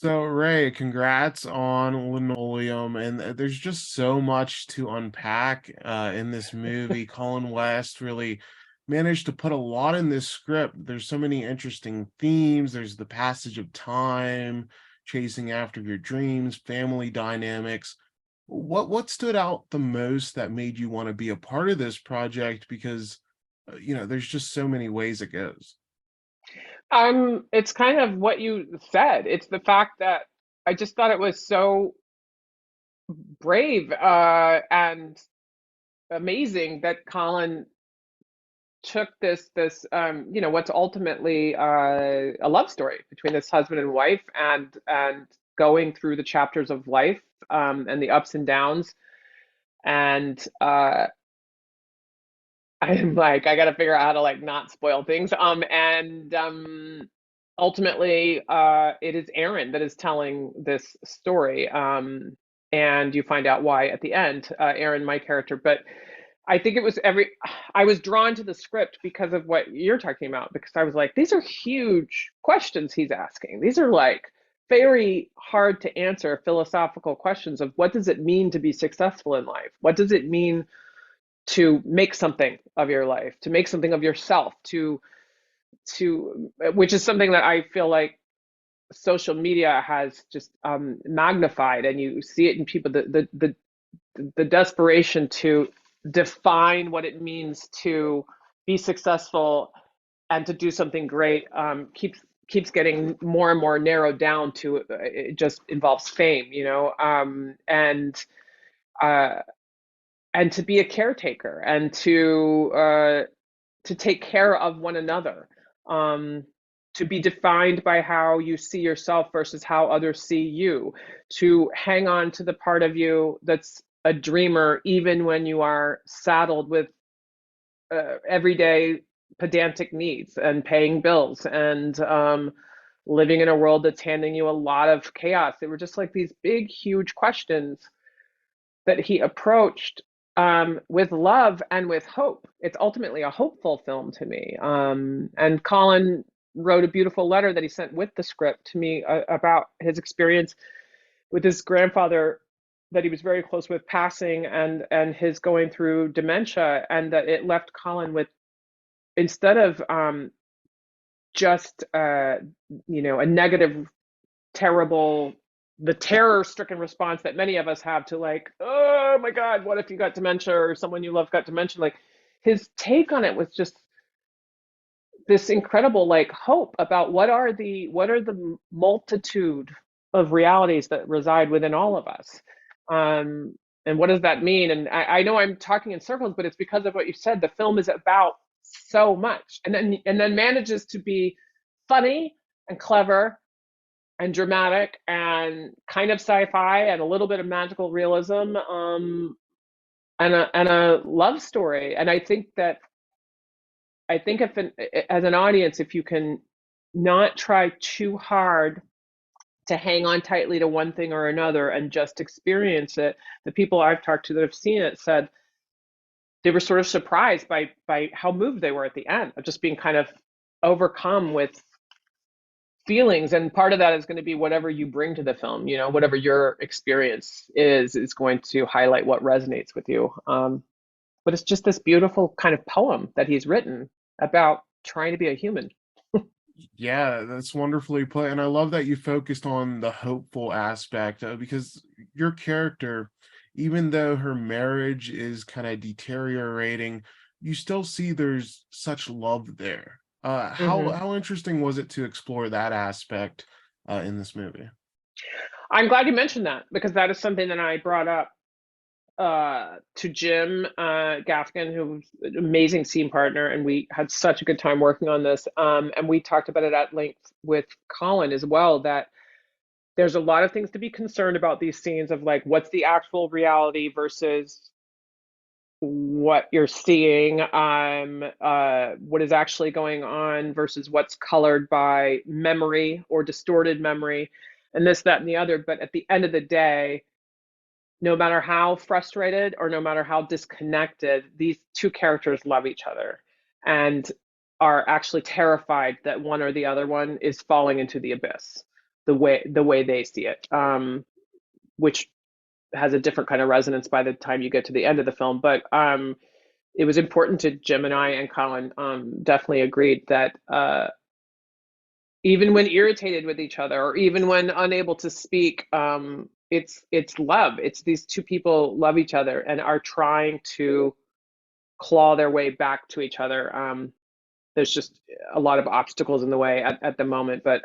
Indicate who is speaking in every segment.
Speaker 1: So, Ray, congrats on Linoleum, and there's just so much to unpack in this movie. Colin West really managed to put a lot in this script. There's so many interesting themes. There's the passage of time, chasing after your dreams, family dynamics. What stood out the most that made you want to be a part of this project? Because there's just so many ways it goes.
Speaker 2: It's kind of what you said. It's the fact that I just thought it was so brave and amazing that Colin took this what's ultimately a love story between this husband and wife and going through the chapters of life and the ups and downs. And I'm like, I gotta figure out how to like not spoil things. And ultimately, it is Aaron that is telling this story. And you find out why at the end, Aaron, my character. But I think it was I was drawn to the script because of what you're talking about, because I was like, these are huge questions he's asking. These are like very hard to answer philosophical questions of what does it mean to be successful in life? What does it mean to make something of your life, to make something of yourself, to which is something that I feel like social media has just magnified, and you see it in people, the desperation to define what it means to be successful and to do something great keeps getting more and more narrowed down to it just involves fame, uh, and to be a caretaker and to take care of one another, um, to be defined by how you see yourself versus how others see you, to hang on to the part of you that's a dreamer, even when you are saddled with everyday pedantic needs and paying bills and living in a world that's handing you a lot of chaos. They were just like these big, huge questions that he approached with love and with hope. It's ultimately a hopeful film to me. And Colin wrote a beautiful letter that he sent with the script to me about his experience with his grandfather that he was very close with passing, and his going through dementia, and that it left Colin with, instead of just a negative, terrible, the terror stricken response that many of us have to, like, oh my God, what if you got dementia or someone you love got dementia? Like, his take on it was just this incredible like hope about what are the multitude of realities that reside within all of us. And what does that mean? And I know I'm talking in circles, but it's because of what you said. The film is about so much, and then manages to be funny and clever and dramatic and kind of sci-fi and a little bit of magical realism, and a love story. And I think if as an audience, if you can not try too hard to hang on tightly to one thing or another and just experience it, the people I've talked to that have seen it said they were sort of surprised by how moved they were at the end of just being kind of overcome with feelings. And part of that is going to be whatever you bring to the film, whatever your experience is going to highlight what resonates with you. But it's just this beautiful kind of poem that he's written about trying to be a human.
Speaker 1: Yeah, that's wonderfully put. And I love that you focused on the hopeful aspect because your character, even though her marriage is kind of deteriorating, you still see there's such love there. How
Speaker 2: Hmm.
Speaker 1: how interesting was it to explore that aspect in this movie?
Speaker 2: I'm glad you mentioned that, because that is something that I brought up to Jim Gaffigan, who's an amazing scene partner, and we had such a good time working on this. And we talked about it at length with Colin as well, that there's a lot of things to be concerned about these scenes of like what's the actual reality versus what you're seeing, what is actually going on versus what's colored by memory or distorted memory, and this, that, and the other. But at the end of the day, no matter how frustrated or no matter how disconnected, these two characters love each other and are actually terrified that one or the other one is falling into the abyss. the way they see it, which has a different kind of resonance by the time you get to the end of the film. But it was important to Jim and I, and Colin definitely agreed that even when irritated with each other, or even when unable to speak, it's love. It's these two people love each other and are trying to claw their way back to each other. There's just a lot of obstacles in the way at the moment, but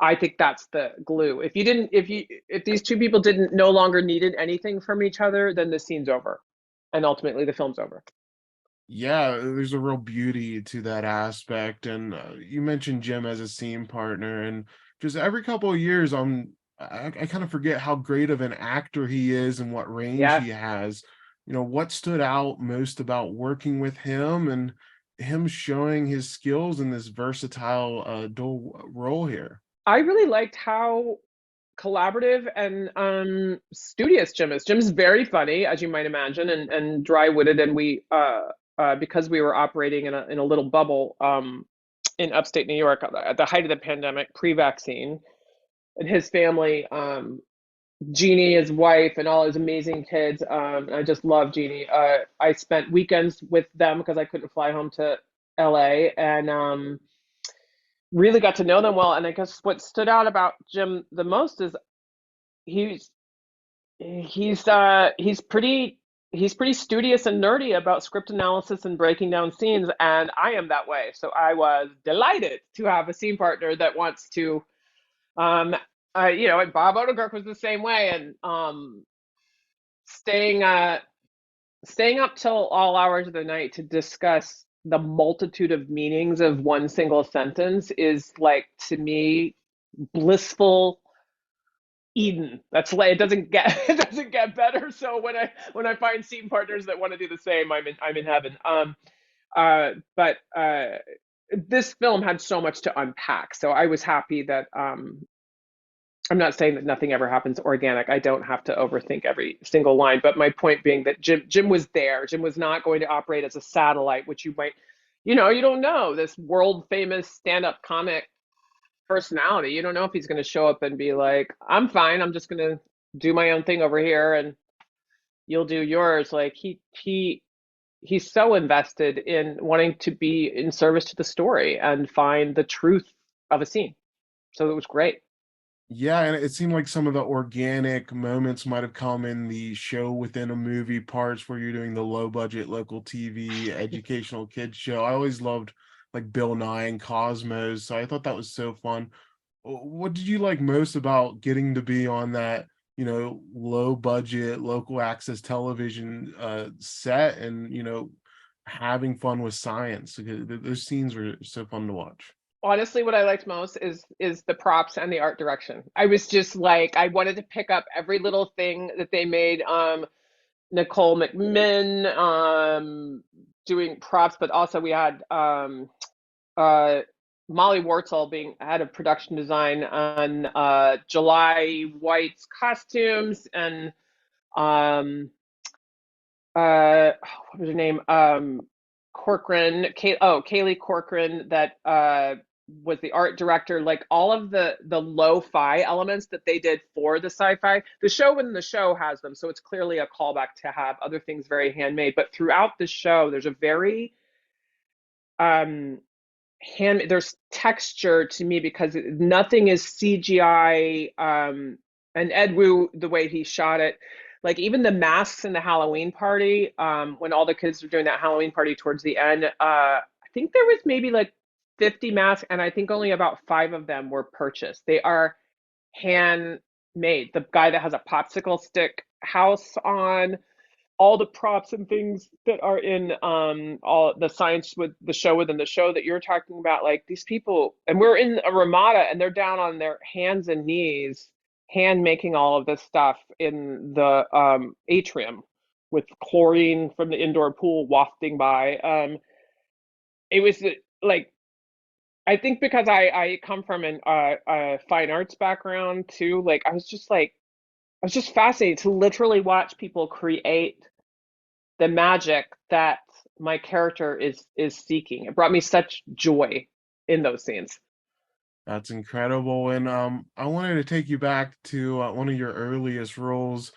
Speaker 2: I think that's the glue. If these two people didn't no longer needed anything from each other, then the scene's over, and ultimately the film's over.
Speaker 1: Yeah, there's a real beauty to that aspect, and you mentioned Jim as a scene partner, and just every couple of years, I kind of forget how great of an actor he is and what range
Speaker 2: Yeah,
Speaker 1: he has. What stood out most about working with him and him showing his skills in this versatile dual role here?
Speaker 2: I really liked how collaborative and studious Jim is. Jim's very funny, as you might imagine, and dry-witted, and we because we were operating in a little bubble in upstate New York at the height of the pandemic, pre-vaccine, and his family, Jeannie, his wife, and all his amazing kids. I just love Jeannie. I spent weekends with them because I couldn't fly home to LA, and really got to know them well. And I guess what stood out about Jim the most is he's he's pretty studious and nerdy about script analysis and breaking down scenes, and I am that way. So I was delighted to have a scene partner that wants to um and Bob Odenkirk was the same way, and staying staying up till all hours of the night to discuss the multitude of meanings of one single sentence is, like, to me, blissful Eden. That's like, it doesn't get it doesn't get better. So when I find scene partners that want to do the same, I'm in heaven. But this film had so much to unpack. So I was happy that I'm not saying that nothing ever happens organic. I don't have to overthink every single line. But my point being that Jim was there. Jim was not going to operate as a satellite, which you might, you don't know, this world famous stand-up comic personality. You don't know if he's going to show up and be like, I'm fine, I'm just going to do my own thing over here and you'll do yours. Like, he's so invested in wanting to be in service to the story and find the truth of a scene. So it was great.
Speaker 1: Yeah, and it seemed like some of the organic moments might have come in the show within a movie parts where you're doing the low budget local TV educational kids show. I always loved like Bill Nye and Cosmos, so I thought that was so fun. What did you like most about getting to be on that, low budget local access television set and, having fun with science? Because those scenes were so fun to watch.
Speaker 2: Honestly, what I liked most is the props and the art direction. I was just like, I wanted to pick up every little thing that they made. Nicole McMinn doing props, but also we had uh, Molly Wartzel being head of production design on July White's costumes, and um, what was her name? Kaylee Corcoran, that was the art director. Like, all of the lo-fi elements that they did for the sci-fi. The show within the show has them, so it's clearly a callback to have other things very handmade. But throughout the show, there's a very um there's texture to me because nothing is CGI. And Edwin, the way he shot it, like even the masks in the Halloween party, when all the kids were doing that Halloween party towards the end, I think there was maybe like 50 masks, and I think only about 5 of them were purchased. They are handmade. The guy that has a popsicle stick house on, all the props and things that are in all the science with the show within the show that you're talking about, like these people, and we're in a Ramada and they're down on their hands and knees hand making all of this stuff in the atrium with chlorine from the indoor pool wafting by. It was like, I think because I come from a fine arts background too, like I was just fascinated to literally watch people create the magic that my character is seeking. It brought me such joy in those scenes.
Speaker 1: That's incredible. And I wanted to take you back to one of your earliest roles.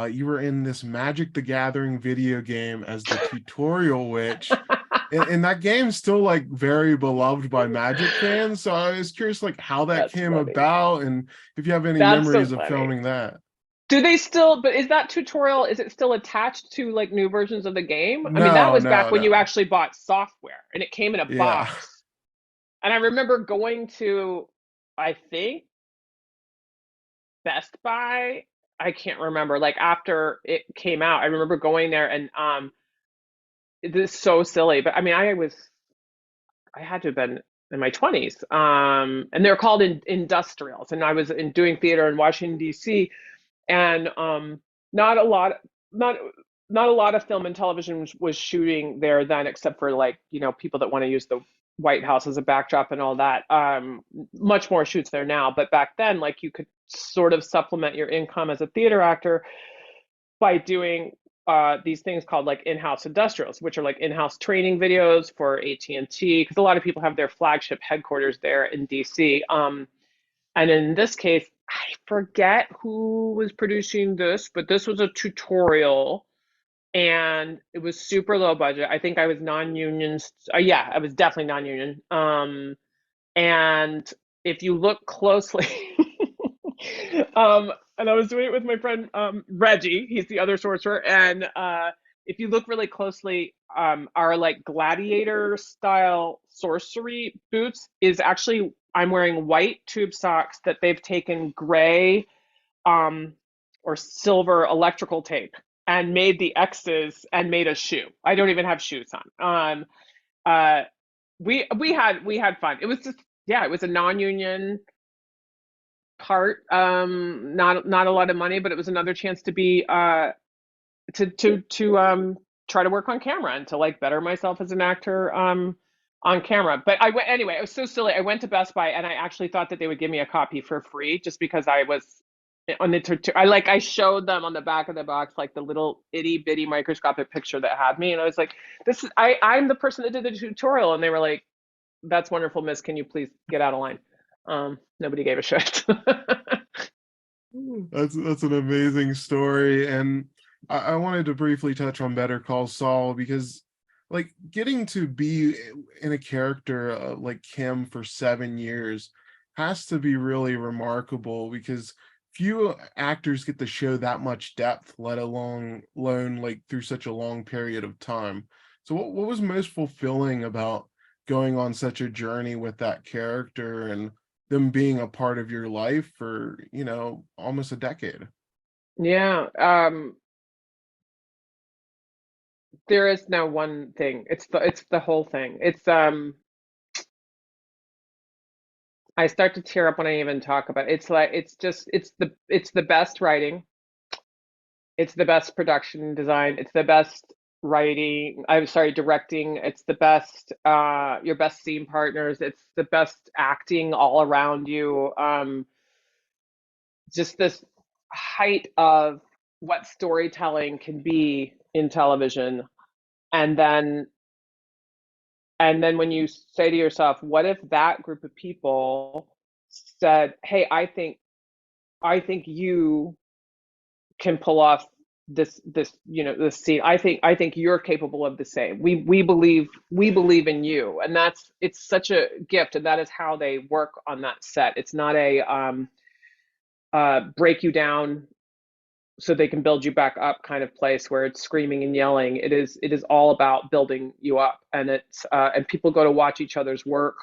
Speaker 1: You were in this Magic the Gathering video game as the tutorial witch. And that game's still like very beloved by Magic fans. So I was curious like how that
Speaker 2: That's
Speaker 1: came
Speaker 2: funny.
Speaker 1: about and if you have any
Speaker 2: That's so
Speaker 1: memories of
Speaker 2: funny.
Speaker 1: filming that.
Speaker 2: Do they still, but is that tutorial, is it still attached to like new versions of the game? I mean, that
Speaker 1: No,
Speaker 2: was back
Speaker 1: no,
Speaker 2: when you
Speaker 1: no.
Speaker 2: actually bought software and it came in a
Speaker 1: Yeah.
Speaker 2: box. And I remember going to, I think, Best Buy. I can't remember. Like after it came out, I remember going there and this is so silly, but I mean, I had to have been in my 20s. And they're called industrials. And I was doing theater in Washington, D.C. And not a lot, not not a lot of film and television was shooting there then, except for like, people that want to use the White House as a backdrop and all that. Much more shoots there now, but back then, like you could sort of supplement your income as a theater actor by doing these things called like in-house industrials, which are like in-house training videos for AT&T, because a lot of people have their flagship headquarters there in DC. And in this case, I forget who was producing this, but this was a tutorial and it was super low budget. I think I was non-union. Yeah, I was definitely non-union. And if you look closely, and I was doing it with my friend Reggie. He's the other sorcerer, and if you look really closely, our like gladiator style sorcery boots is actually I'm wearing white tube socks that they've taken gray um, or silver electrical tape and made the X's and made a shoe. I don't even have shoes on. Uh, we had fun. It was just yeah, it was a non-union part. Not a lot of money, but it was another chance to be to try to work on camera and to like better myself as an actor on camera. But I went anyway. It was so silly. I went to Best Buy and I actually thought that they would give me a copy for free just because I was on the I showed them on the back of the box like the little itty bitty microscopic picture that had me, and I was like, "This is I'm the person that did the tutorial," and they were like, "That's wonderful, Miss. Can you please get out of line?" Nobody gave a shit.
Speaker 1: That's an amazing story, and I wanted to briefly touch on Better Call Saul because, like, getting to be in a character like Kim for 7 years has to be really remarkable because few actors get to show that much depth, let alone like through such a long period of time. So, what was most fulfilling about going on such a journey with that character and them being a part of your life for, almost a decade?
Speaker 2: Yeah. There is no one thing. It's the whole thing. I start to tear up when I even talk about it. It's like it's the best writing. It's the best production design. It's the best writing. I'm sorry, directing. It's the best your best scene partners. It's the best acting all around you. Just this height of what storytelling can be in television. And then when you say to yourself, what if that group of people said, "Hey, I think you can pull off this scene. I think you're capable of the same. We believe in you." And it's such a gift, and that is how they work on that set. It's not a break you down so they can build you back up kind of place where it's screaming and yelling. It is all about building you up, and and people go to watch each other's work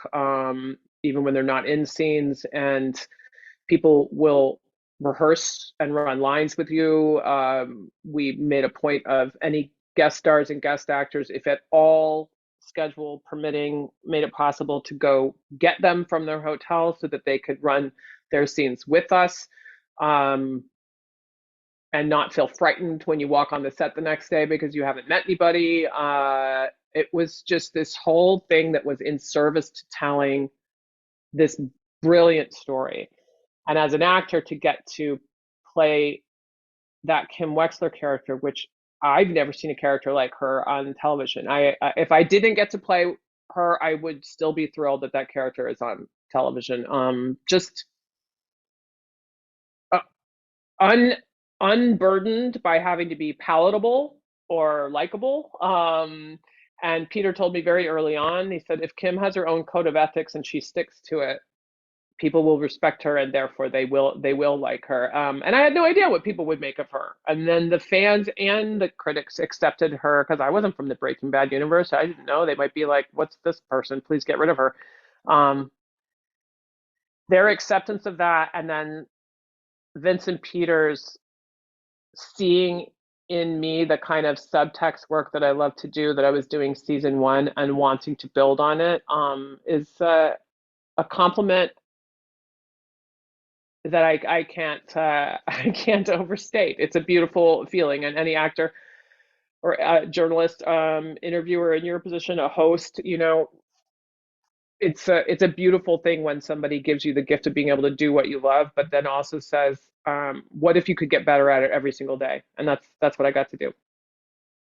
Speaker 2: even when they're not in scenes, and people will rehearse and run lines with you. We made a point of any guest stars and guest actors, if at all schedule permitting, made it possible to go get them from their hotel so that they could run their scenes with us. Um, and not feel frightened when you walk on the set the next day because you haven't met anybody. It was just this whole thing that was in service to telling this brilliant story. And as an actor, to get to play that Kim Wexler character, which I've never seen a character like her on television. If I didn't get to play her, I would still be thrilled that that character is on television. Just uh, un unburdened by having to be palatable or likable. And Peter told me very early on, he said, if Kim has her own code of ethics and she sticks to it, people will respect her and therefore they will like her. And I had no idea what people would make of her. And then the fans and the critics accepted her because I wasn't from the Breaking Bad universe. I didn't know. They might be like, what's this person? Please get rid of her. Um, their acceptance of that, and then Vincent Peters seeing in me the kind of subtext work that I love to do that I was doing season one and wanting to build on it, is a compliment that I can't I can't overstate. It's a beautiful feeling, and any actor or journalist, interviewer in your position, a host, it's a beautiful thing when somebody gives you the gift of being able to do what you love, but then also says, "What if you could get better at it every single day?" And that's what I got to do.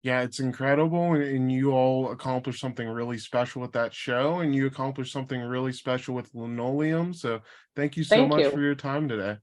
Speaker 1: Yeah, it's incredible, and you all accomplished something really special with that show, and you accomplished something really special with Linoleum. So thank you so
Speaker 2: Thank
Speaker 1: much for
Speaker 2: you.
Speaker 1: your time today.